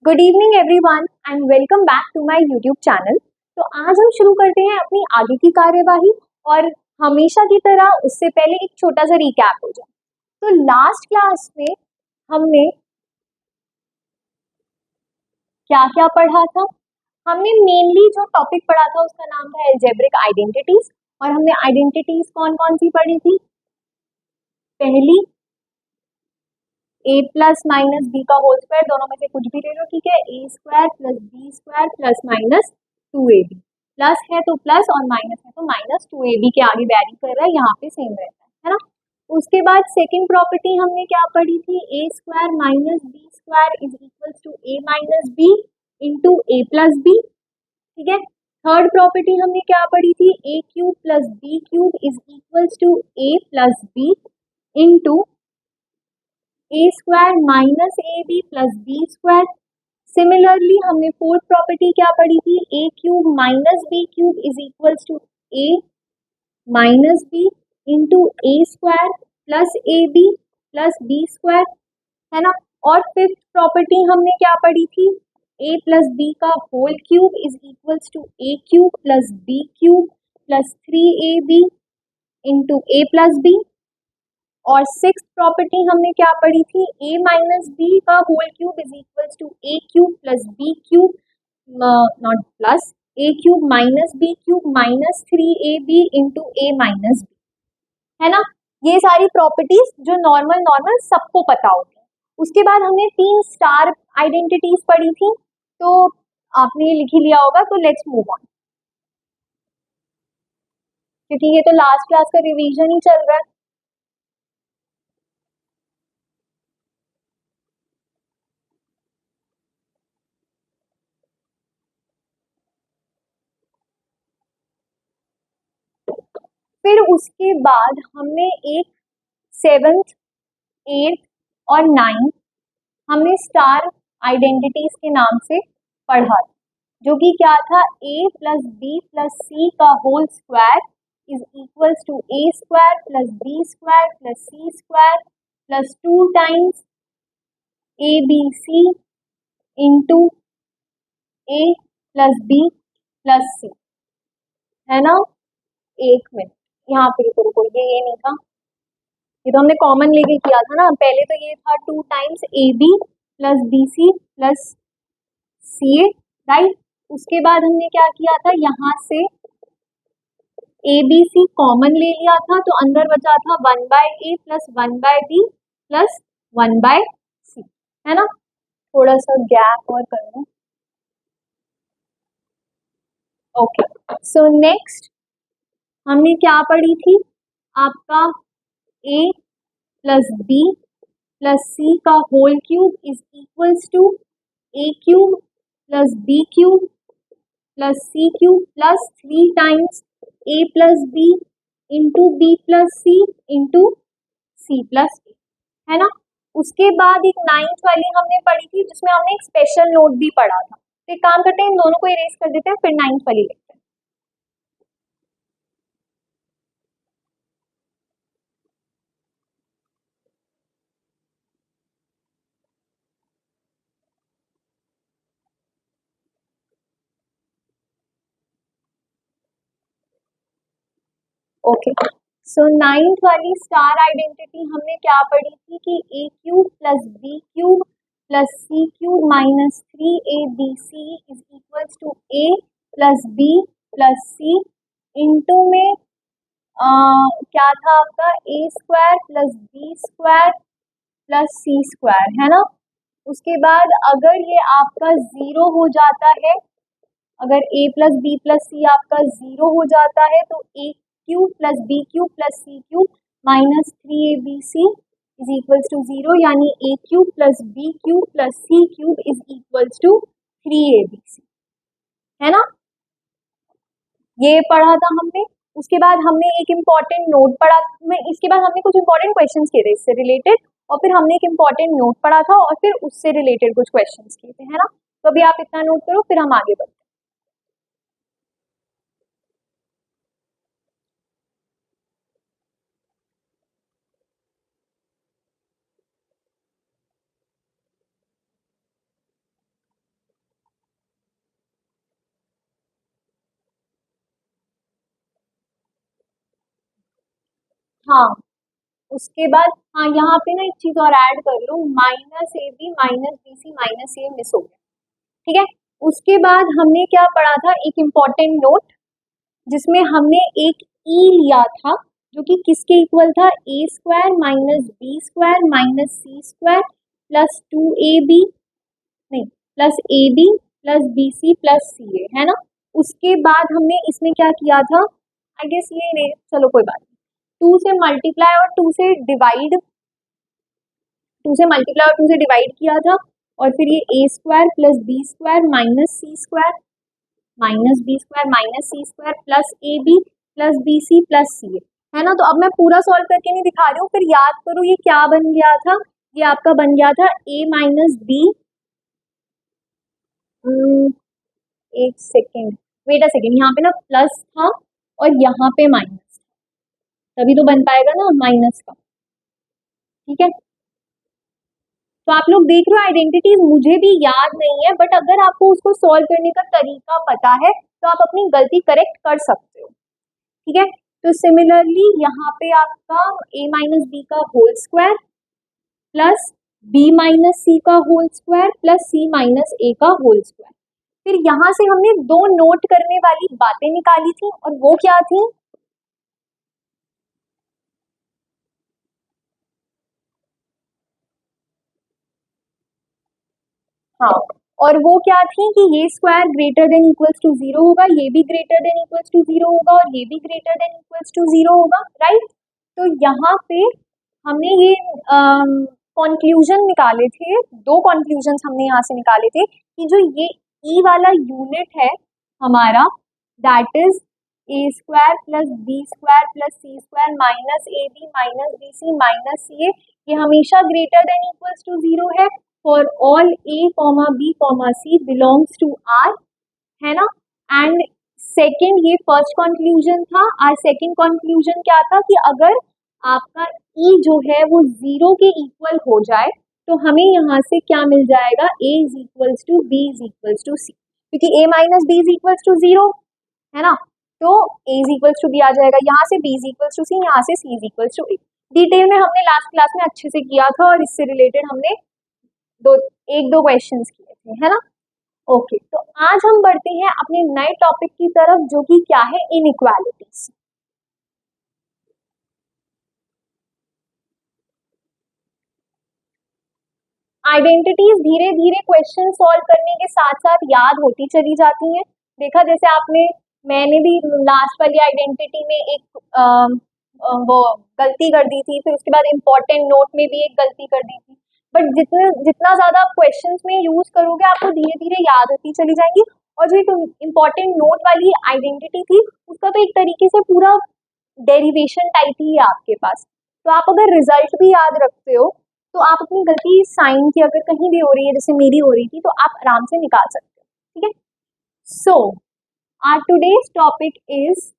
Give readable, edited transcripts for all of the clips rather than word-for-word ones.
Good evening everyone and welcome back to my YouTube channel. तो आज हम शुरू करते हैं अपनी आगे की कार्यवाही और हमेशा की तरह उससे पहले एक छोटा सा रिकैप हो जाए। तो लास्ट क्लास में हमने क्या क्या पढ़ा था? हमने मेनली जो टॉपिक पढ़ा था उसका नाम था अलजेब्रिक आइडेंटिटीज। और हमने आइडेंटिटीज कौन कौन सी पढ़ी थी? पहली a प्लस माइनस बी का होल स्क्वायर, दोनों में से कुछ भी ले लो, ठीक है। A square plus B square plus minus 2ab, plus है तो प्लस और माइनस है तो माइनस 2ab के आगे वैरी कर रहा है, यहाँ पे सेम रहता है ना। उसके बाद सेकंड प्रॉपर्टी हमने क्या पढ़ी थी? A square minus B square is equals to A minus B into A plus B, ठीक है। थर्ड प्रॉपर्टी हमने क्या पढ़ी थी? A cube plus B cube is equals to A plus B into A square minus A B plus B square. Similarly हमने fourth property क्या पढ़ी थी? A cube minus B cube is equals to A minus B into A square plus a B plus B square, है ना। और fifth property हमने क्या पढ़ी थी? ए प्लस बी का whole cube is equals to A cube plus B cube plus 3ab into A plus B. और sixth property हमने क्या पढ़ी थी? a माइनस बी का whole cube is equals to a cube plus B cube, not plus, a cube minus B cube minus 3ab into a minus B, है ना। ये सारी प्रॉपर्टीज जो नॉर्मल नॉर्मल सबको पता होती है। उसके बाद हमने 3 स्टार आइडेंटिटीज पढ़ी थी, तो आपने लिख ही लिया होगा, तो लेट्स मूव ऑन, क्योंकि ये तो लास्ट क्लास का रिवीजन ही चल रहा है। फिर उसके बाद हमने एक 7th, 8th और 9th हमने स्टार आइडेंटिटीज के नाम से पढ़ा, जो कि क्या था? a प्लस बी प्लस सी का whole square is equals to a square plus B square plus C square plus 2 times A B C into a plus B plus C, है ना। एक मिनट, यहाँ पे रुको, ये नहीं था, ये तो हमने कॉमन लेके किया था ना। पहले तो ये था 2 times A B plus B C plus C A, right. उसके बाद हमने क्या किया था? यहाँ से ए बी सी कॉमन ले लिया था, तो अंदर बचा था 1/a plus 1/b plus 1/c, है ना। थोड़ा सा गैप और कर लो। ओके, सो नेक्स्ट हमने क्या पढ़ी थी? आपका a प्लस बी प्लस सी का whole cube is equals to A cube plus B cube plus c cube plus 3 times a plus B into b plus c into c plus a, है ना। उसके बाद एक 9th वाली हमने पढ़ी थी, जिसमें हमने एक स्पेशल नोट भी पढ़ा था। तो एक काम करते हैं, इन दोनों को इरेज कर देते हैं, फिर 9th वाली लेते हैं। ओके, सो 9th वाली स्टार आइडेंटिटी हमने क्या पढ़ी थी? कि a cube plus B cube plus c cube minus 3abc is equals to A plus B plus c into में क्या था आपका? A square plus B square plus C square, है ना। उसके बाद अगर ये आपका 0 हो जाता है, अगर a plus B plus c आपका 0 हो जाता है, तो a cube plus B cube plus c cube minus 3abc is equals to 0, यानी a cube plus B cube plus c cube is equals to 3abc, है ना। ये पढ़ा था हमने। उसके बाद हमने एक इम्पॉर्टेंट नोट पढ़ा, मैं इसके बाद हमने कुछ इम्पॉर्टेंट क्वेश्चंस किए थे इससे रिलेटेड, और फिर हमने एक इम्पॉर्टेंट नोट पढ़ा था, और फिर उससे रिलेटेड कुछ क्वेश्चंस किए थे, है ना। तो अभी आप इतना नोट करो, फिर हम आगे बढ़ते हैं। हाँ उसके बाद, हाँ यहाँ पे ना एक चीज और ऐड कर लो, minus A b minus b c minus a miss हो गया, ठीक है। उसके बाद हमने क्या पढ़ा था, एक इम्पॉर्टेंट नोट, जिसमें हमने एक ई लिया था जो कि किसके इक्वल था, a square minus B square minus c square plus 2ab, नहीं plus a B plus B C plus C a, है ना। उसके बाद हमने इसमें क्या किया था, आई गेस ये नहीं, चलो कोई बात नहीं, 2 से मल्टीप्लाई और 2 से डिवाइड, 2 से मल्टीप्लाई और 2 से डिवाइड किया था, और फिर ये a square plus B square minus c square minus B square minus c square plus a B plus B C plus C a, है ना। तो अब मैं पूरा सॉल्व करके नहीं दिखा रही हूँ, फिर याद करो ये क्या बन गया था, ये आपका बन गया था ए माइनस बी, एक सेकेंड, वेट अ सेकेंड, यहाँ पे ना प्लस था और यहाँ पे माइनस, तभी तो बन पाएगा ना माइनस का, ठीक है। तो आप लोग देख रहे हो आइडेंटिटीज मुझे भी याद नहीं है, बट अगर आपको उसको सॉल्व करने का तरीका पता है तो आप अपनी गलती करेक्ट कर सकते हो, ठीक है। तो सिमिलरली यहाँ पे आपका a माइनस बी का whole square plus b minus c का whole square plus c minus a का होल स्क्वायर, फिर यहाँ से हमने दो नोट करने वाली बातें निकाली थी, और वो क्या थी, हाँ, और वो क्या थी कि ये square greater than equals to zero होगा, ये भी greater than equals to zero होगा, और ये भी greater than equals to zero होगा, राइट। तो यहाँ पे हमने ये कंक्लूजन निकाले थे, दो कंक्लूजन हमने यहाँ से निकाले थे कि जो ये ई वाला यूनिट है हमारा, that is a square plus B square plus C square minus A b minus b c minus c a, ये हमेशा greater than equals to zero है for all a comma b comma c belongs to R, है ना। And second, ये first conclusion था, और second conclusion क्या था कि अगर आपका e जो है वो जीरो के इक्वल हो जाए तो हमें यहाँ से क्या मिल जाएगा, a is equals to b is equals to c, क्योंकि a minus B is equals to zero, है ना। तो a is equals to b आ जाएगा, यहाँ से b is equals to c, यहाँ से c is equals to a। Detail में हमने लास्ट क्लास में अच्छे से किया था, और इससे रिलेटेड हमने एक दो क्वेश्चंस किए थे, है ना। ओके, तो आज हम बढ़ते हैं अपने नए टॉपिक की तरफ, जो कि क्या है, इनइक्वालिटीज। आइडेंटिटीज धीरे धीरे क्वेश्चन सॉल्व करने के साथ साथ याद होती चली जाती हैं। देखा, जैसे आपने, मैंने भी लास्ट वाली आइडेंटिटी में एक वो गलती कर दी थी, फिर उसके बाद इम्पोर्टेंट नोट में भी एक गलती कर दी थी, बट जितना ज्यादा आप क्वेश्चंस में यूज करोगे आपको धीरे धीरे याद होती चली जाएंगी। और जो एक इम्पोर्टेंट नोट वाली आइडेंटिटी थी उसका तो एक तरीके से पूरा डेरिवेशन टाइप ही है आपके पास, तो आप अगर रिजल्ट भी याद रखते हो तो आप अपनी गलती साइन की अगर कहीं भी हो रही है, जैसे मेरी हो रही थी, तो आप आराम से निकाल सकते हो, ठीक है। So our today's topic is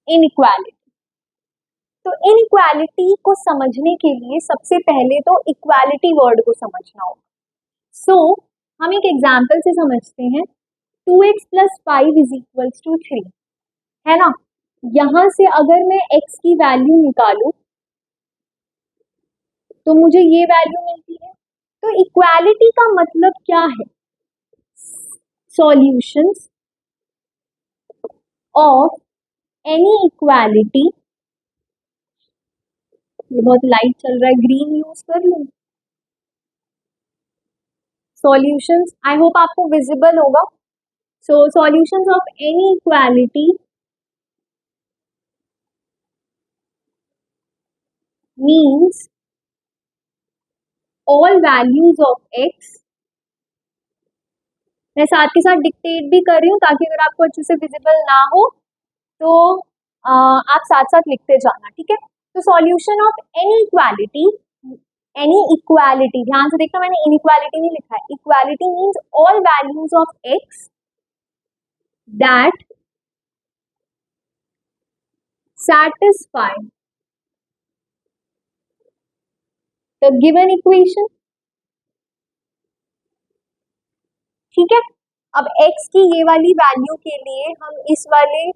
inequality. तो इनइक्वालिटी को समझने के लिए सबसे पहले तो इक्वालिटी वर्ड को समझना होगा। सो हम एक एग्जाम्पल से समझते हैं, 2x plus 5 is equals to 3, है ना। यहां से अगर मैं x की वैल्यू निकालूं तो मुझे ये वैल्यू मिलती है। तो इक्वालिटी का मतलब क्या है, सॉल्यूशंस ऑफ एनी इक्वालिटी, ये बहुत लाइट चल रहा है, ग्रीन यूज कर लूं, सॉल्यूशंस, आई होप आपको विजिबल होगा। So solutions of any equality means all values of x, मैं साथ के साथ डिक्टेट भी कर रही हूँ ताकि अगर आपको अच्छे से विजिबल ना हो तो आप साथ साथ लिखते जाना, ठीक है। तो सॉल्यूशन ऑफ एनी इक्वालिटी, ध्यान से देखना, मैंने इनइक्वालिटी नहीं लिखा है, equality means all values of x that satisfy the given equation, ठीक है। अब x की ये वाली वैल्यू के लिए हम इस वाले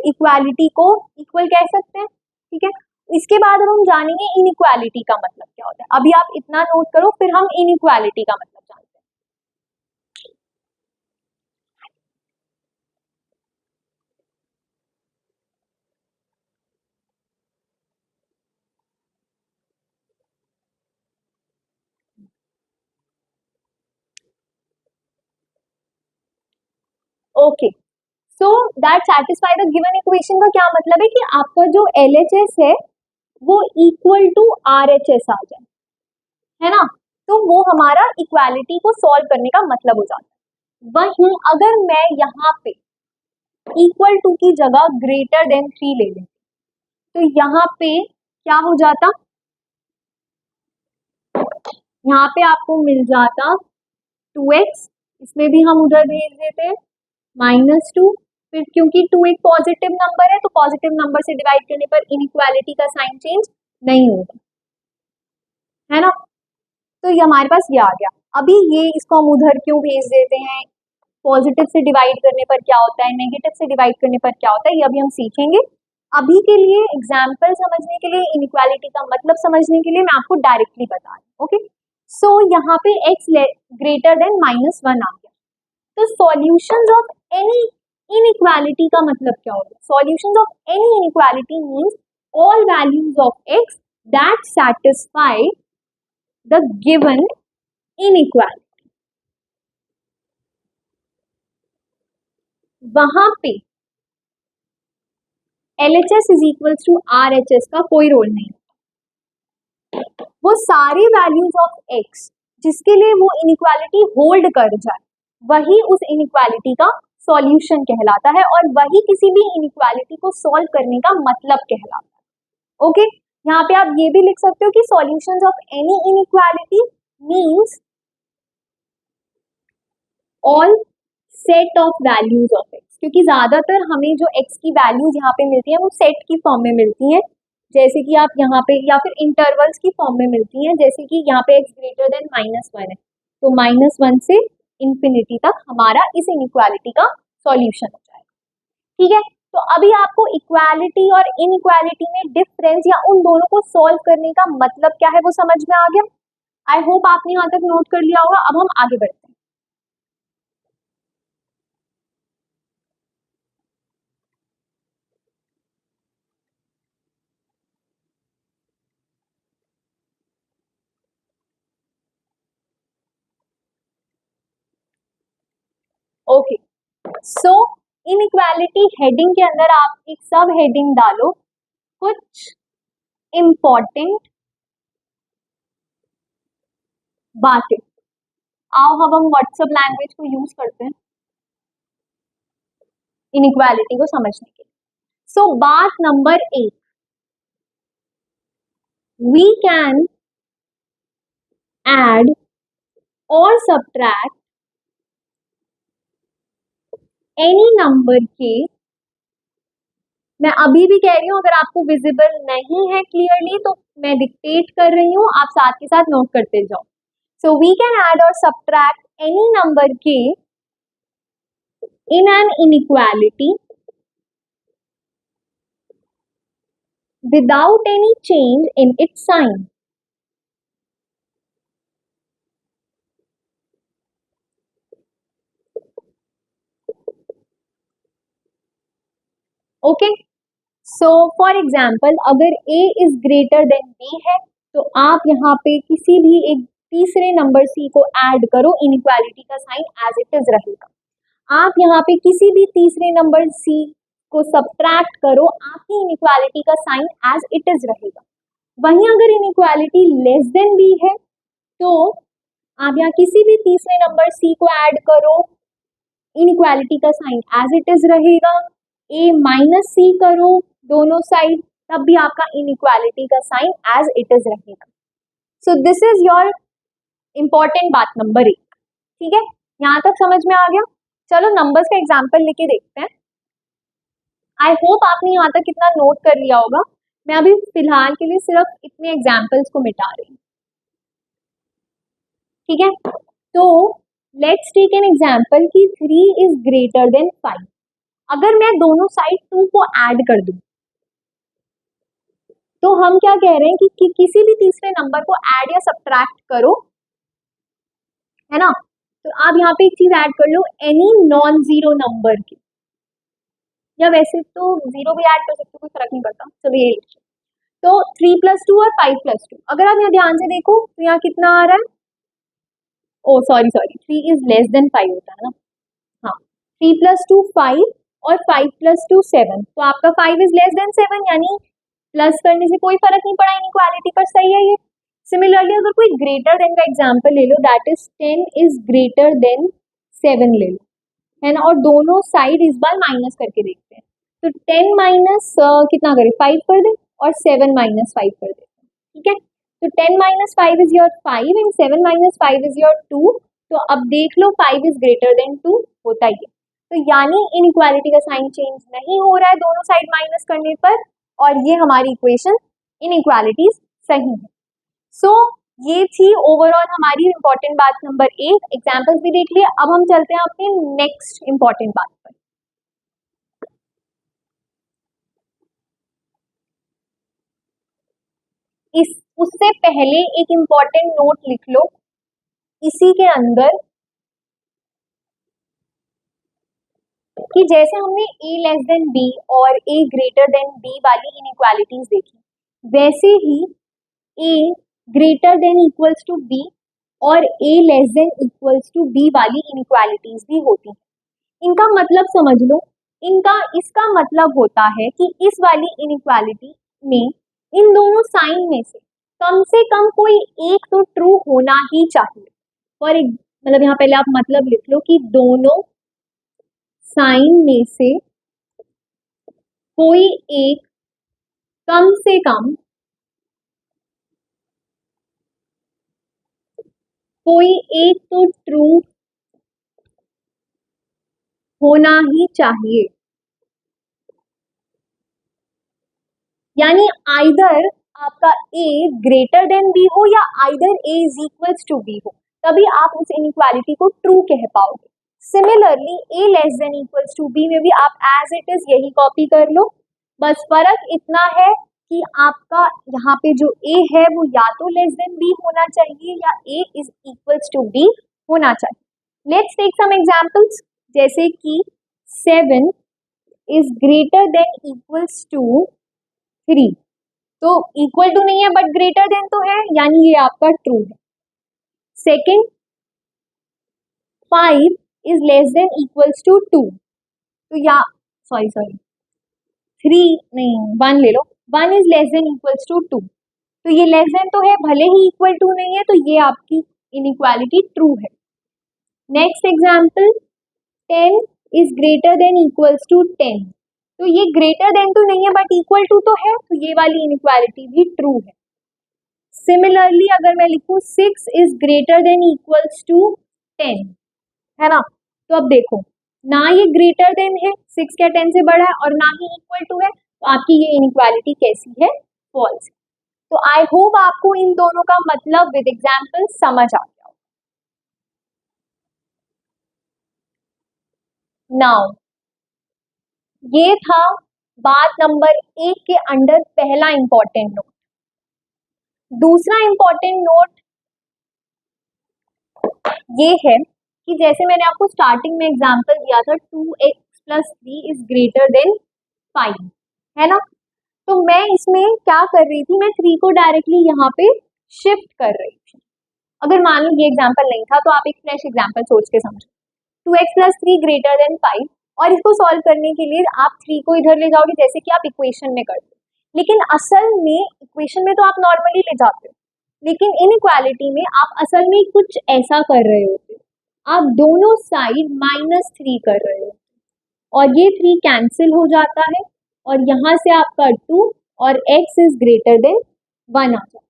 इक्वालिटी को इक्वल कह सकते हैं, ठीक है। इसके बाद अब हम जानेंगे इनइक्वालिटी का मतलब क्या होता है। अभी आप इतना नोट करो, फिर हम इनइक्वालिटी का मतलब जानते हैं। Okay, so that satisfy the given equation का क्या मतलब है कि आपका जो LHS है वो इक्वल टू RHS आ जाए, है ना। तो वो हमारा इक्वालिटी को सॉल्व करने का मतलब हो जाता है। वहीं अगर मैं यहाँ पे इक्वल टू की जगह ग्रेटर देन 3 ले लें तो यहाँ पे क्या हो जाता, यहाँ पे आपको मिल जाता 2x, इसमें भी हम उधर भेज देते हैं -2। फिर क्योंकि 2 एक पॉजिटिव नंबर है तो पॉजिटिव नंबर से डिवाइड करने पर इनइक्वालिटी का साइन चेंज नहीं होगा, है ना। तो ये हमारे पास ये आ गया। अभी ये इसको हम उधर क्यों भेज देते हैं, पॉजिटिव से डिवाइड करने पर क्या होता है, नेगेटिव से डिवाइड करने पर क्या होता है, ये अभी हम सीखेंगे। अभी के लिए एग्जाम्पल समझने के लिए, इनइक्वालिटी का मतलब समझने के लिए मैं आपको डायरेक्टली बता रही हूँ। ओके, सो यहाँ पे x ग्रेटर देन -1 आ गया, तो सॉल्यूशंस ऑफ एनी इनइक्वालिटी का मतलब क्या होगा, solutions of any inequality means all values of x that satisfy the given inequality. वहां पे LHS is equal to RHS का कोई रोल नहीं, वो सारी वैल्यूज ऑफ x जिसके लिए वो इनइक्वालिटी होल्ड कर जाए वही उस इनइक्वालिटी का सॉल्यूशन कहलाता है, और वही किसी भी इनइक्वालिटी को सॉल्व करने का मतलब कहलाता है। ओके, यहाँ पे आप ये भी लिख सकते हो कि solutions of any inequality means all set of values of x, क्योंकि ज्यादातर हमें जो x की वैल्यूज यहाँ पे मिलती है वो सेट की फॉर्म में मिलती है, जैसे कि आप यहाँ पे, या फिर इंटरवल्स की फॉर्म में मिलती हैं, जैसे कि यहाँ पे x ग्रेटर देन -1 है तो -1 से इंफिनिटी तक हमारा इस इनइक्वालिटी का सॉल्यूशन हो जाएगा, ठीक है। तो अभी आपको इक्वालिटी और इनइक्वालिटी में डिफरेंस या उन दोनों को सॉल्व करने का मतलब क्या है वो समझ में आ गया। आई होप आपने यहाँ तक नोट कर लिया होगा। अब हम आगे बढ़ते हैं। ओके, सो इनइक्वालिटी हेडिंग के अंदर आप एक सब हेडिंग डालो, कुछ इंपॉर्टेंट बातें। आओ अब हम व्हाट्सएप लैंग्वेज को यूज करते हैं इनइक्वालिटी को समझने के लिए। सो बात नंबर 1, वी कैन ऐड और सब्ट्रैक्ट एनी नंबर के, मैं अभी भी कह रही हूँ, अगर आपको विजिबल नहीं है क्लियरली तो मैं डिक्टेट कर रही हूँ, आप साथ के साथ नोट करते जाओ। सो वी कैन ऐड और सब्ट्रैक्ट एनी नंबर के in an inequality without any change in its sign. Okay, so for example अगर a is greater than b है तो आप यहाँ पे किसी भी एक तीसरे नंबर c को ऐड करो, इनइक्वालिटी का साइन एज इट इज रहेगा। आप यहाँ पे किसी भी तीसरे नंबर c को सब्ट्रैक्ट करो, आपकी इनइक्वालिटी का साइन एज इट इज रहेगा। वहीं अगर इनइक्वालिटी लेस देन b है तो आप यहाँ किसी भी तीसरे नंबर c को ऐड करो, इनइक्वालिटी का साइन एज इट इज रहेगा। a माइनस सी करो दोनों साइड, तब भी आपका इनइक्वालिटी का साइन एज इट इज रहेगा। So this is your important बात नंबर 1, ठीक है। यहाँ तक समझ में आ गया। चलो नंबर्स का एग्जाम्पल लेके देखते हैं। आई होप आपने यहाँ तक कितना नोट कर लिया होगा। मैं अभी फिलहाल के लिए सिर्फ इतने एग्जाम्पल्स को मिटा रही हूँ, ठीक है। तो लेट्स टेक एन एग्जाम्पल कि 3 इज ग्रेटर देन 5। अगर मैं दोनों साइड 2 को ऐड कर दूं तो हम क्या कह रहे हैं कि किसी भी तीसरे नंबर को ऐड या सब्ट्रैक्ट करो, है ना। तो आप यहाँ पे एक चीज ऐड कर लो, एनी नॉन जीरो नंबर की, या वैसे तो जीरो भी ऐड कर सकते हो, कोई फर्क नहीं पड़ता, चलो ये लिखिए। तो 3+2 और 5+2, अगर आप यहाँ ध्यान से देखो तो यहाँ कितना आ रहा है, ओ सॉरी 3 इज लेस देन 5 होता है ना, हाँ 3+2 5 और 5+2 7, तो आपका 5 इज लेस देन 7, यानी प्लस करने से कोई फर्क नहीं पड़ा, इनइक्वालिटी पर सही है ये। सिमिलरली अगर कोई ग्रेटर देन का एग्जांपल ले लो, that is 10 is greater than 7 ले लो, है ना, और दोनों साइड इस बार माइनस करके देखते हैं। तो 10 माइनस कितना करें, 5 कर दे, और 7 माइनस 5 कर दे, ठीक है। तो 10 minus 5 is your 5 and 7 minus 5 is your 2। तो अब देख लो 5 इज ग्रेटर देन 2 होता ही है, तो यानी इनइक्वालिटी का साइन चेंज नहीं हो रहा है दोनों साइड माइनस करने पर, और ये हमारी इक्वेशन इनइक्वालिटीज सही है। सो ये थी ओवरऑल हमारी इंपॉर्टेंट बात नंबर 1, एग्जाम्पल्स भी देख लिए। अब हम चलते हैं अपने नेक्स्ट इंपॉर्टेंट बात पर। इस उससे पहले एक इंपॉर्टेंट नोट लिख लो, इसी के अंदर कि जैसे हमने a लेस देन b और a ग्रेटर देन b वाली इनइक्वालिटीज देखी, वैसे ही a greater than equals to b और a less than equals to b वाली इनइक्वालिटीज भी होती हैं। इनका मतलब समझ लो, इसका मतलब होता है कि इस वाली इनइक्वालिटी में इन दोनों साइन में से कम कोई एक तो ट्रू होना ही चाहिए। और मतलब यहाँ पहले आप मतलब लिख लो कि दोनों साइन में से कोई एक कम से कम कोई एक तो ट्रू होना ही चाहिए, यानी आइदर आपका a ग्रेटर देन b हो या either a is equals to b हो, तभी आप उस इनइक्वालिटी को ट्रू कह पाओगे। Similarly a less than equals to b में भी आप एज इट इज यही कॉपी कर लो, बस फर्क इतना है कि आपका यहाँ पे जो a है वो या तो लेस देन b होना चाहिए या a is equals to b होना चाहिए। लेट्स टेक सम एग्जांपल्स, जैसे कि 7 is greater than equals to 3, तो इक्वल टू नहीं है बट ग्रेटर देन तो है, यानी ये आपका ट्रू है। Second 5 is less than equals to 2, तो या सॉरी 3 नहीं 1 ले लो, 1 is less than equals to 2, तो ये लेस देन तो है भले ही इक्वल टू नहीं है, तो ये आपकी इनइक्वालिटी ट्रू है। Next example 10 is greater than equals to 10, तो ये ग्रेटर देन तो नहीं है बट इक्वल टू तो है, तो ये वाली इनइक्वालिटी भी ट्रू है। सिमिलरली अगर मैं लिखूं 6 is greater than equals to 10, है ना, तो अब देखो ना ये ग्रेटर देन है, 6 क्या 10 से बड़ा है, और ना ही इक्वल टू है, तो आपकी ये इनइक्वालिटी कैसी है, फॉल्स। तो आई होप आपको इन दोनों का मतलब विद एग्जांपल समझ आ गया। नाउ ये था बात नंबर 1 के अंडर पहला इंपॉर्टेंट नोट। दूसरा इंपॉर्टेंट नोट ये है कि जैसे मैंने आपको स्टार्टिंग में एग्जांपल दिया था 2x+3 इज ग्रेटर देन 5, है ना, तो मैं इसमें क्या कर रही थी, मैं 3 को डायरेक्टली यहाँ पे शिफ्ट कर रही थी। अगर मान लो ये एग्जांपल नहीं था तो आप एक फ्रेश एग्जांपल सोच के समझो, 2x+3 ग्रेटर देन 5, और इसको सॉल्व करने के लिए आप 3 को इधर ले जाओगे जैसे कि आप इक्वेशन में करते हो, लेकिन असल में इक्वेशन में तो आप नॉर्मली ले जाते हो, लेकिन इनइक्वालिटी में आप असल में कुछ ऐसा कर रहे होते हो, आप दोनों साइड -3 कर रहे हो, और ये 3 कैंसिल हो जाता है, और यहाँ से आपका 2 और x इज ग्रेटर देन 1 आ जाता है।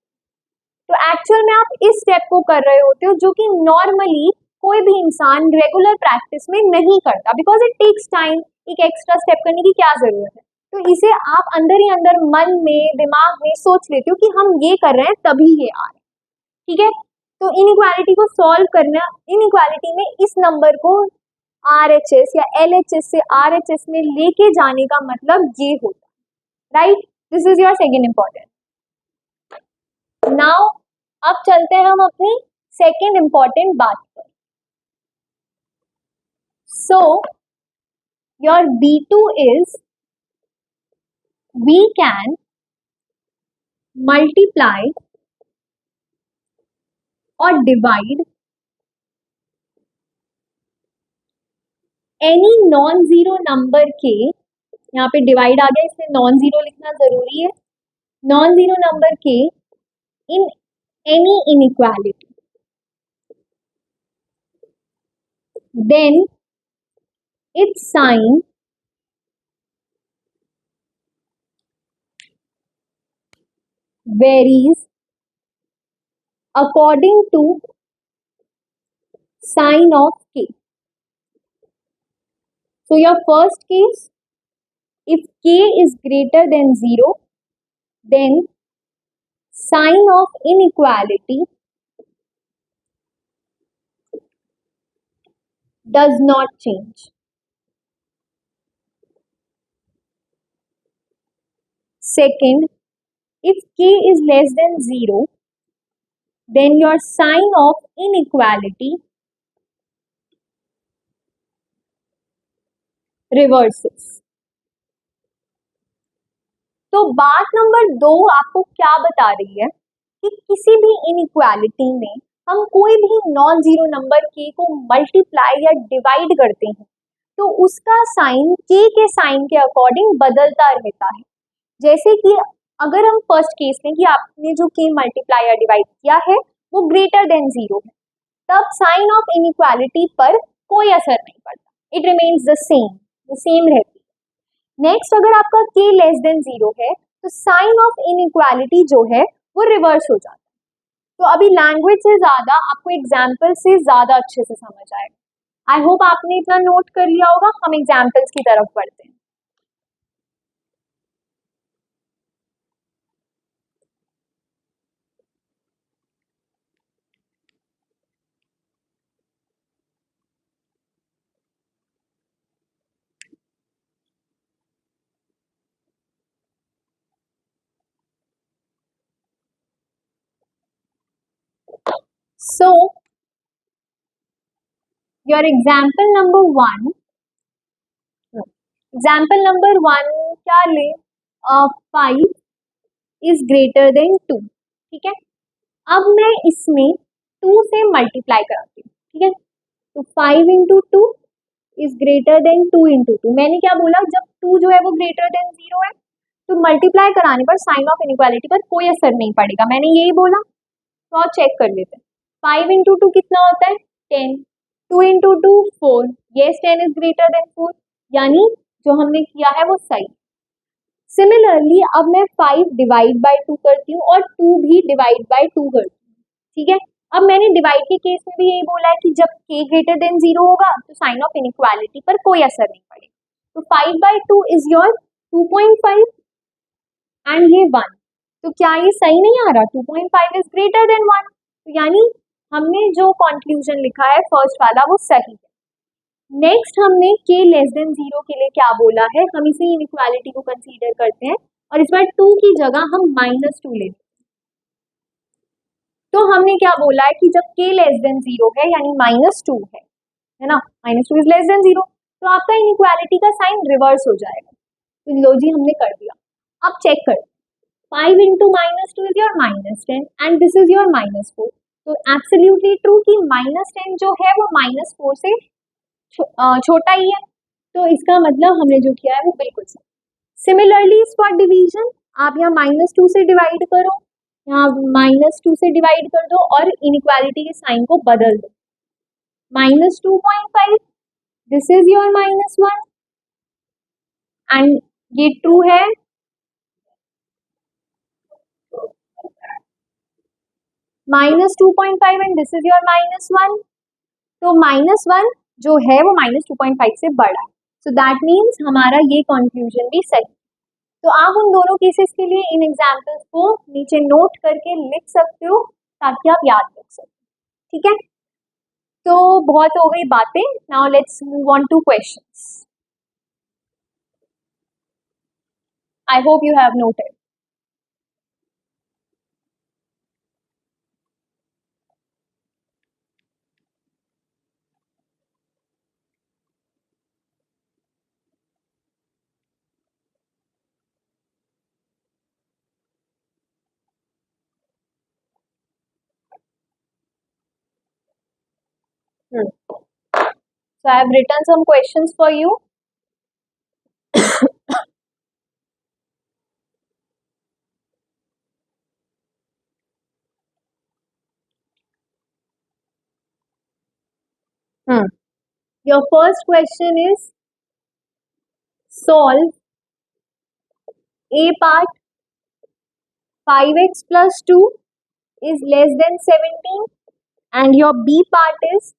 तो एक्चुअल में आप इस स्टेप को कर रहे होते हो, जो कि नॉर्मली कोई भी इंसान रेगुलर प्रैक्टिस में नहीं करता, बिकॉज इट टेक्स टाइम, एक एक्स्ट्रा स्टेप करने की क्या जरूरत है, तो इसे आप अंदर ही अंदर मन में दिमाग में सोच लेते हो कि हम ये कर रहे हैं तभी ये आ रहा है, ठीक है। तो इनइक्वालिटी को सॉल्व करना, इनइक्वालिटी में इस नंबर को RHS या LHS से RHS में लेके जाने का मतलब ये होता है, right. This is your second important. Now अब चलते हैं हम अपनी सेकेंड इंपॉर्टेंट बात पर। So your B2 is we can multiply और divide any non zero number के, यहाँ पे डिवाइड आ गया इसलिए नॉन जीरो लिखना जरूरी है, नॉन जीरो नंबर के in any inequality, then its sign varies according to sign of k. So your first case, if k is greater than 0, then sign of inequality does not change. Second, if k is less than 0, then your sign of inequality reverses. तो बात number 2 आपको क्या बता रही है कि किसी भी इनइक्वालिटी में हम कोई भी नॉन जीरो नंबर k को मल्टीप्लाई या डिवाइड करते हैं तो उसका साइन k के साइन के अकॉर्डिंग बदलता रहता है। जैसे कि अगर हम फर्स्ट केस में कि आपने जो k मल्टीप्लाई या डिवाइड किया है वो ग्रेटर देन 0 है, तब साइन ऑफ इनइक्वालिटी पर कोई असर नहीं पड़ता, इट रिमेन्स द सेम रहती है। नेक्स्ट, अगर आपका k लेस देन 0 है तो साइन ऑफ इनइक्वालिटी जो है वो रिवर्स हो जाता है। तो अभी लैंग्वेज से ज्यादा आपको एग्जाम्पल से ज्यादा अच्छे से समझ आएगा। आई होप आपने इतना नोट कर लिया होगा। हम एग्जाम्पल्स की तरफ बढ़ते हैं। So, your example number 1, example number 1 क्या ले, 5 is greater than 2, ठीक है। अब मैं इसमें 2 से मल्टीप्लाई कराती हूँ, ठीक है। तो 5 into 2 is greater then 2 into 2। मैंने क्या बोला, जब 2 जो है वो ग्रेटर देन 0 है तो मल्टीप्लाई कराने पर साइन ऑफ इनइक्वालिटी पर कोई असर नहीं पड़ेगा, मैंने यही बोला। तो आप चेक कर लेते हैं, 5 इंटू 2 कितना होता है 10, 2 into 2 4, yes 10 is greater then 4, यानी जो हमने किया है वो सही। सिमिलरली अब मैं 5 डिवाइड बाय 2 करती हूँ और 2 भी डिवाइड बाय 2 करती हूँ, ठीक है। अब मैंने डिवाइड के केस में भी यही बोला है कि जब k ग्रेटर देन 0 होगा तो साइन ऑफ इनइक्वालिटी पर कोई असर नहीं पड़ेगा। तो 5 बाय 2 इज योर 2.5 एंड ये 1, तो क्या ये सही नहीं आ रहा, 2.5 इज ग्रेटर देन 1, तो यानी हमने जो कंक्लूजन लिखा है फर्स्ट वाला वो सही है। नेक्स्ट हमने k लेस देन 0 के लिए क्या बोला है, हम इसे इनइक्वालिटी को कंसीडर करते हैं और इस बार 2 की जगह हम -2 लेते हैं। तो हमने क्या बोला है कि जब k लेस देन 0 है यानी -2 है ना, -2 इज लेस देन 0, तो आपका इनइक्वालिटी का साइन रिवर्स हो जाएगा। तो लो जी हमने कर दिया। अब चेक कर, 5 into -2 is your -10 and this is your -4, तो एब्सोल्युटली ट्रू कि -10 जो है वो -4 से छोटा ही है, तो इसका मतलब हमने जो किया है वो बिल्कुल सही। सिमिलरली फॉर डिवीजन, आप यहाँ -2 से डिवाइड करो, यहाँ -2 से डिवाइड कर दो और इनइक्वालिटी के साइन को बदल दो, -2.5 दिस इज योर -1 एंड ये ट्रू है, -2.5 एंड दिस इज योर -1, तो -1 जो है वो -2.5 से बड़ा है, सो दैट मीन्स हमारा ये कंक्लूजन भी सही। तो आप उन दोनों केसेस के लिए इन एग्जाम्पल्स को नीचे नोट करके लिख सकते हो ताकि आप याद रख सको, ठीक है। तो बहुत हो गई बातें, now let's move on two questions. I hope you have noted. So I have written some questions for you. Hmm. Your first question is solve a part 5x plus 2 is less than 17 and your b part is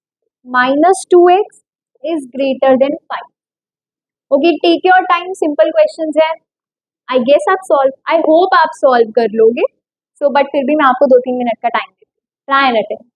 minus 2x is greater than 5. Okay, take your time, simple questions है. I guess आप solve, I hope आप solve कर लोगे. So but फिर भी मैं आपको 2-3 minute का टाइम देती हूँ. Try and attempt.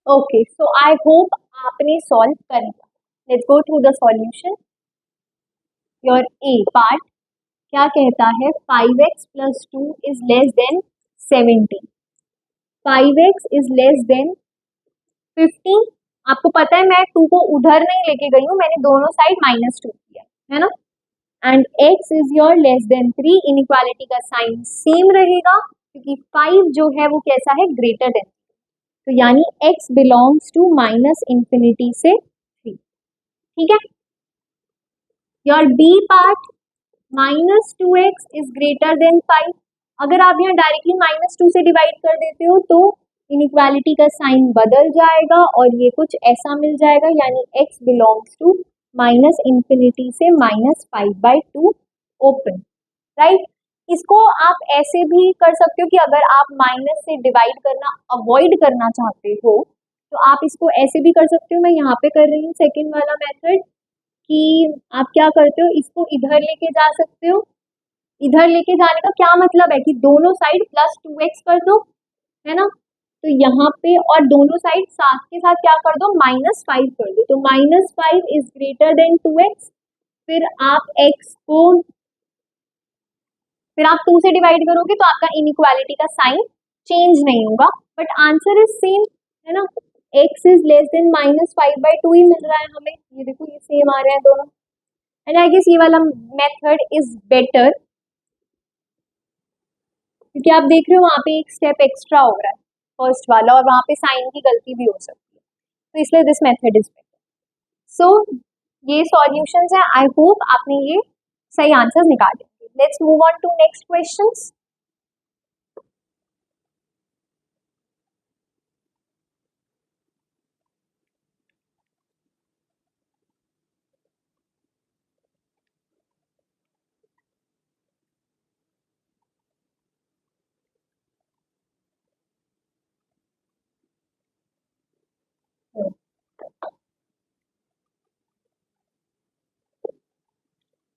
Okay, so I hope आपने solve कर लिया. Let's go through the solution. Your A part क्या कहता है 5x plus 2 is less than 17. 5x is less than 15. आपको पता है मैं 2 को उधर नहीं लेके गई हूँ, मैंने दोनों साइड -2 किया है ना. And x is your less than 3. Inequality का साइन सेम रहेगा क्योंकि 5 जो है वो कैसा है, ग्रेटर देन. तो यानी x belongs to minus infinity से 3. ठीक है. Your b part -2x is greater than 5. अगर आप यहाँ डायरेक्टली -2 से डिवाइड कर देते हो तो इनइक्वालिटी का साइन बदल जाएगा और ये कुछ ऐसा मिल जाएगा, यानी x belongs to minus infinity से -5/2 ओपन. राइट. इसको आप ऐसे भी कर सकते हो कि अगर आप माइनस से डिवाइड करना अवॉइड करना चाहते हो तो आप इसको ऐसे भी कर सकते हो. मैं यहाँ पे कर रही हूँ सेकेंड वाला मेथड कि आप क्या करते हो, इसको इधर लेके जा सकते हो. इधर लेके जाने का क्या मतलब है कि दोनों साइड +2x कर दो, है ना. तो यहाँ पे और दोनों साइड साथ के साथ क्या कर दो, -5 कर दो. तो -5 इज ग्रेटर देन 2x. फिर आप x को फिर आप 2 से डिवाइड करोगे तो आपका इनइक्वालिटी का साइन चेंज नहीं होगा, बट आंसर इज सेम, है ना. x इज लेस देन -5/2 ही मिल रहा है हमें. ये देखो ये सेम आ रहे हैं दोनों. एंड आई गेस ये वाला मेथड इज बेटर क्योंकि आप देख रहे हो वहाँ पे एक स्टेप एक्स्ट्रा हो रहा है फर्स्ट वाला और वहाँ पे साइन की गलती भी हो सकती है. तो इसलिए दिस मेथड इज बेटर. सो ये सॉल्यूशंस है. आई होप आपने ये सही आंसर्स निकाले. Let's move on to next questions.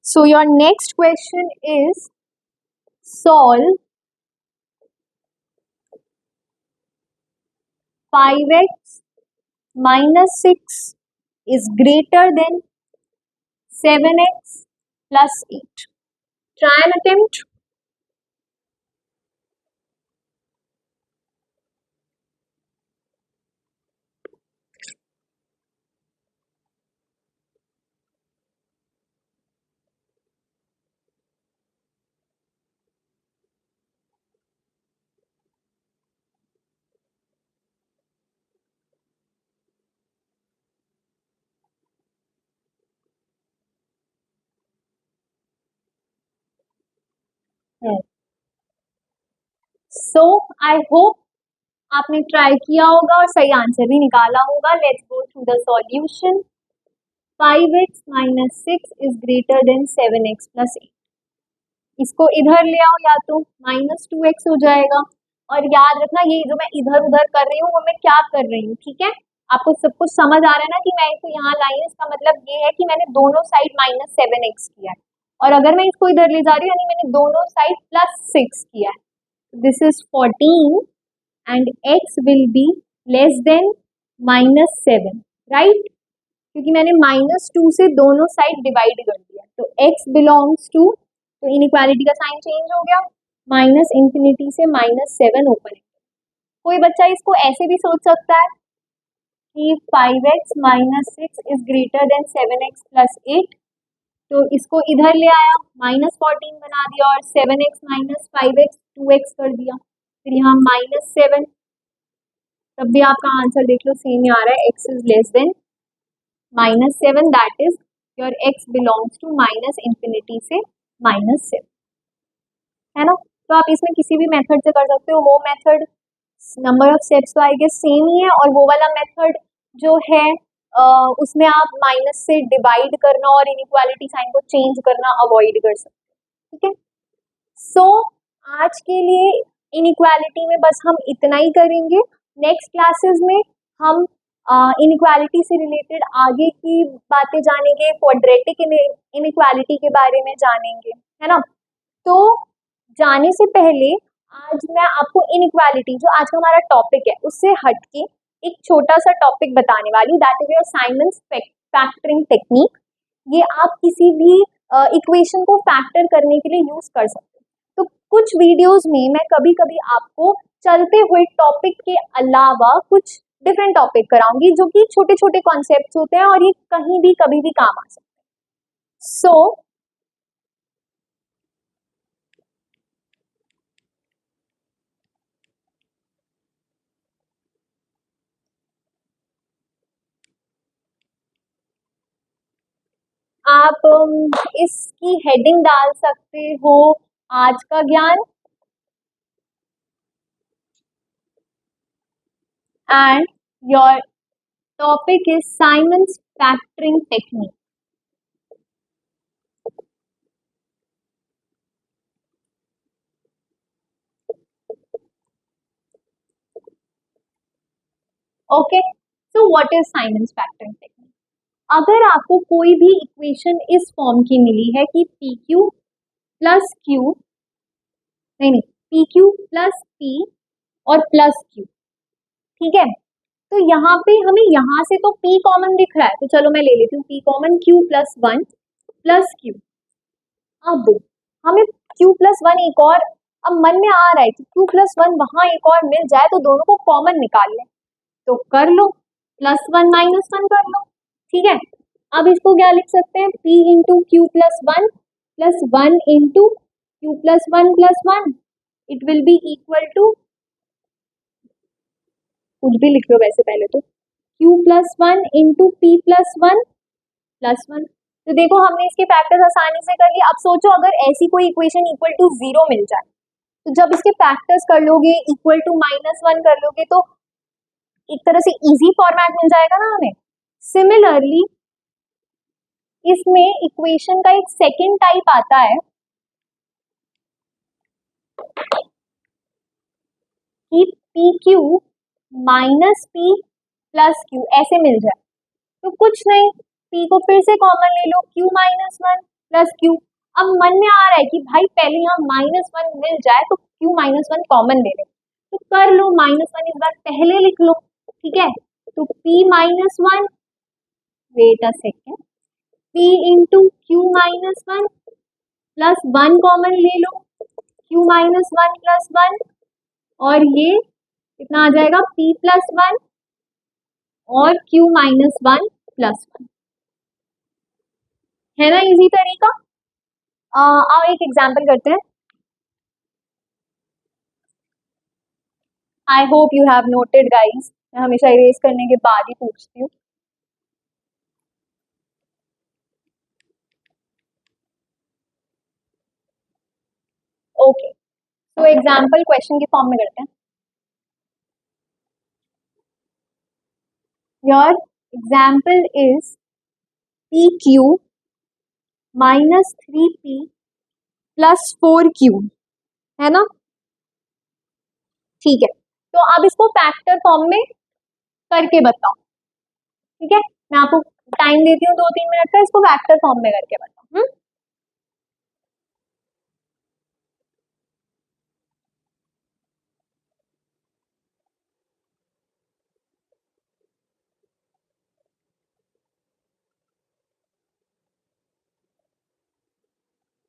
So your next question is solve 5x minus 6 is greater than 7x plus 8. Try an attempt. So I hope आपने try किया होगा और सही आंसर भी निकाला होगा. Let's go through the solution. 5x minus 6 is greater then 7x plus 8. इसको इधर ले आओ या तो माइनस 2x हो जाएगा. और याद रखना ये जो मैं इधर उधर कर रही हूँ वो मैं क्या कर रही हूँ, ठीक है. आपको सब कुछ समझ आ रहा है ना कि मैं इसको यहाँ लाई हूँ, इसका मतलब ये है कि मैंने दोनों साइड माइनस 7x किया है. और अगर मैं इसको इधर ले जा रही हूँ यानी मैंने दोनों साइड प्लस 6 किया है. This is 14 and x will be less than minus 7, right. क्योंकि मैंने माइनस 2 से दोनों साइड डिवाइड कर दिया. तो x बिलोंग्स टू, तो इनइक्वालिटी का साइन चेंज हो गया, माइनस इंफिनिटी से माइनस 7 ऊपर. कोई बच्चा इसको ऐसे भी सोच सकता है कि 5x minus 6 is greater then 7x plus 8. तो इसको इधर ले आया, माइनस 14 बना दिया और 7x माइनस 5x 2x कर दिया. फिर यहाँ माइनस 7, तब भी आपका आंसर देख लो सेम ही आ रहा है, x is less than minus 7, that is your x belongs to minus infinity से माइनस 7, है ना. तो आप इसमें किसी भी मेथड से कर सकते हो. वो मेथड नंबर ऑफ स्टेप्स तो आई गेस सेम ही है, और वो वाला मेथड जो है उसमें आप माइनस से डिवाइड करना और इनइक्वालिटी साइन को चेंज करना अवॉइड कर सकते हैं, ठीक है. सो आज के लिए इनइक्वालिटी में बस हम इतना ही करेंगे. नेक्स्ट क्लासेस में हम इनइक्वालिटी से रिलेटेड आगे की बातें जानेंगे, क्वाड्रेटिक इनइक्वालिटी के बारे में जानेंगे, है ना. तो जाने से पहले आज मैं आपको इनइक्वालिटी जो आज का हमारा टॉपिक है उससे हटके एक छोटा सा टॉपिक बताने वाली हूँ, that is your Simons factoring technique. ये आप किसी भी इक्वेशन को फैक्टर करने के लिए यूज कर सकते हो. तो कुछ वीडियोस में मैं कभी कभी आपको चलते हुए टॉपिक के अलावा कुछ डिफरेंट टॉपिक कराऊंगी जो कि छोटे छोटे कॉन्सेप्ट्स होते हैं और ये कहीं भी कभी भी काम आ सकते हैं. सो आप इसकी हेडिंग डाल सकते हो आज का ज्ञान, and your topic is Simons factoring technique. Okay, so what is Simons factoring technique. अगर आपको कोई भी इक्वेशन इस फॉर्म की मिली है कि पी क्यू प्लस क्यू, नहीं पी क्यू प्लस पी और प्लस क्यू, ठीक है. तो यहाँ पे हमें यहाँ से तो p कॉमन दिख रहा है, तो चलो मैं ले लेती हूँ p common, q plus 1 plus q. अब हमें q प्लस 1 एक और, अब मन में आ रहा है कि q प्लस 1 वहां एक और मिल जाए तो दोनों को कॉमन निकाल लें. तो कर लो, प्लस 1 माइनस 1 कर लो, ठीक है. अब इसको क्या लिख सकते हैं, p into q plus 1 plus 1 into q plus 1 plus 1, it will be equal to, कुछ भी लिख लो वैसे पहले तो, q plus 1 into p plus 1 plus 1. तो देखो हमने इसके फैक्टर्स आसानी से कर लिए. अब सोचो अगर ऐसी कोई इक्वेशन इक्वल टू 0 मिल जाए, तो जब इसके फैक्टर्स कर लोगे, इक्वल टू माइनस 1 कर लोगे, तो एक तरह से इजी फॉर्मेट मिल जाएगा ना हमें. सिमिलरली इसमें इक्वेशन का एक सेकेंड टाइप आता है कि P Q minus P plus Q ऐसे मिल जाए. तो कुछ नहीं, p को फिर से कॉमन ले लो, q माइनस 1 प्लस क्यू. अब मन में आ रहा है कि भाई पहले यहाँ माइनस 1 मिल जाए तो q माइनस 1 कॉमन ले ले, तो कर लो, माइनस 1 इस बार पहले लिख लो, ठीक है. तो p minus 1, wait a second, p into q minus 1 plus 1 common ले लो, q माइनस 1 प्लस 1, और ये कितना आ जाएगा, p प्लस 1 और q माइनस 1 प्लस 1, है ना इजी तरीका. आओ एक एग्जाम्पल करते हैं. I hope you have noted guys, मैं हमेशा इरेज करने के बाद ही पूछती हूँ. ओके, तो एग्जाम्पल क्वेश्चन के फॉर्म में करते हैं. Your example is PQ minus 3P plus 4Q, है ना. ठीक है, तो अब इसको फैक्टर फॉर्म में करके बताओ. ठीक है, मैं आपको टाइम देती हूँ 2-3 मिनट का, इसको फैक्टर फॉर्म में करके बताओ.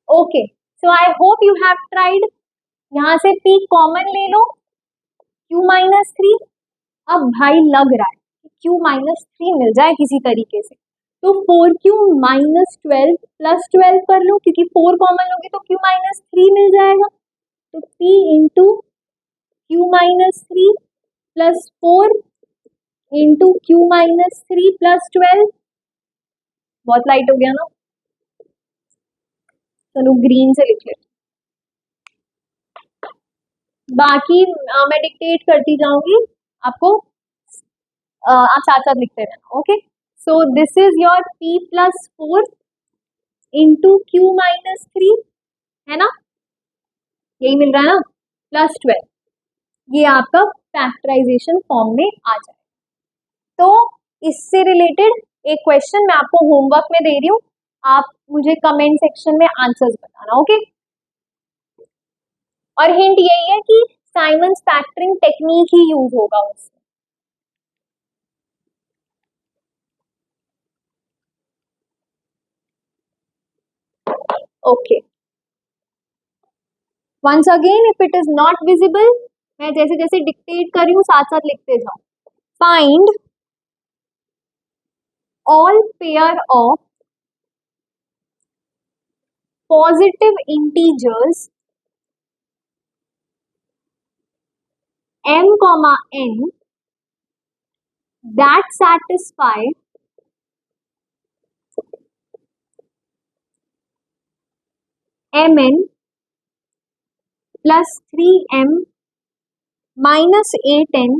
Okay, so I hope you have tried. यहाँ से P कॉमन ले लो, Q माइनस 3. अब भाई लग रहा है कि Q माइनस 3 मिल जाए किसी तरीके से, तो 4Q माइनस 12 प्लस 12 कर लो, क्योंकि 4 कॉमन लोगे तो Q माइनस 3 मिल जाएगा. तो P into Q minus 3 plus 4 into Q minus 3 plus 12. बहुत लाइट हो गया ना. चलो ग्रीन से लिख लेते. बाकी मैं डिक्टेट करती जाऊंगी आपको, आप साथ साथ लिखते रहना. Okay, so this is your P plus 4 into Q minus 3, है ना, यही मिल रहा है ना, प्लस 12. ये आपका फैक्टराइजेशन फॉर्म में आ जाए. तो इससे रिलेटेड एक क्वेश्चन मैं आपको होमवर्क में दे रही हूँ, आप मुझे कमेंट सेक्शन में आंसर्स बताना. ओके, और हिंट यही है कि साइमंस फैक्टरिंग टेक्निक ही यूज होगा उसमें. Okay, once again if it is not visible, मैं जैसे जैसे डिक्टेट कर रही हूँ साथ साथ लिखते जाओ. Find all pair of positive integers m, n that satisfy mn plus 3m minus 8n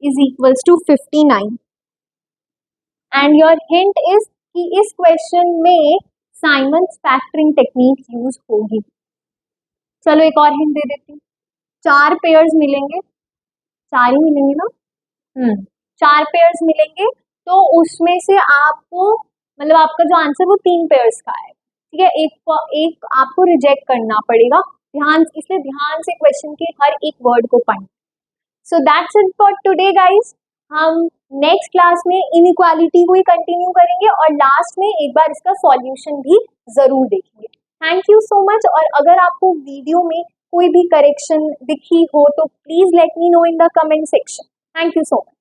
is equals to 59. And your hint is कि इस क्वेश्चन में साइमंस फैक्टरिंग टेक्निक यूज होगी. चलो एक और हिंट दे देती हूँ. 4 पेयर्स मिलेंगे, 4 ही मिलेंगे ना. 4 पेयर्स मिलेंगे, तो उसमें से आपको मतलब आपका जो आंसर वो 3 पेयर्स का है. ठीक है, एक आपको रिजेक्ट करना पड़ेगा. इसलिए ध्यान से क्वेश्चन के हर एक वर्ड को पढ़ें. So that's it for today guys. हम नेक्स्ट क्लास में इनइक्वालिटी को ही कंटिन्यू करेंगे और लास्ट में एक बार इसका सॉल्यूशन भी जरूर देखेंगे. Thank you so much. और अगर आपको वीडियो में कोई भी करेक्शन दिखी हो तो please let me know in the comment section. Thank you so much.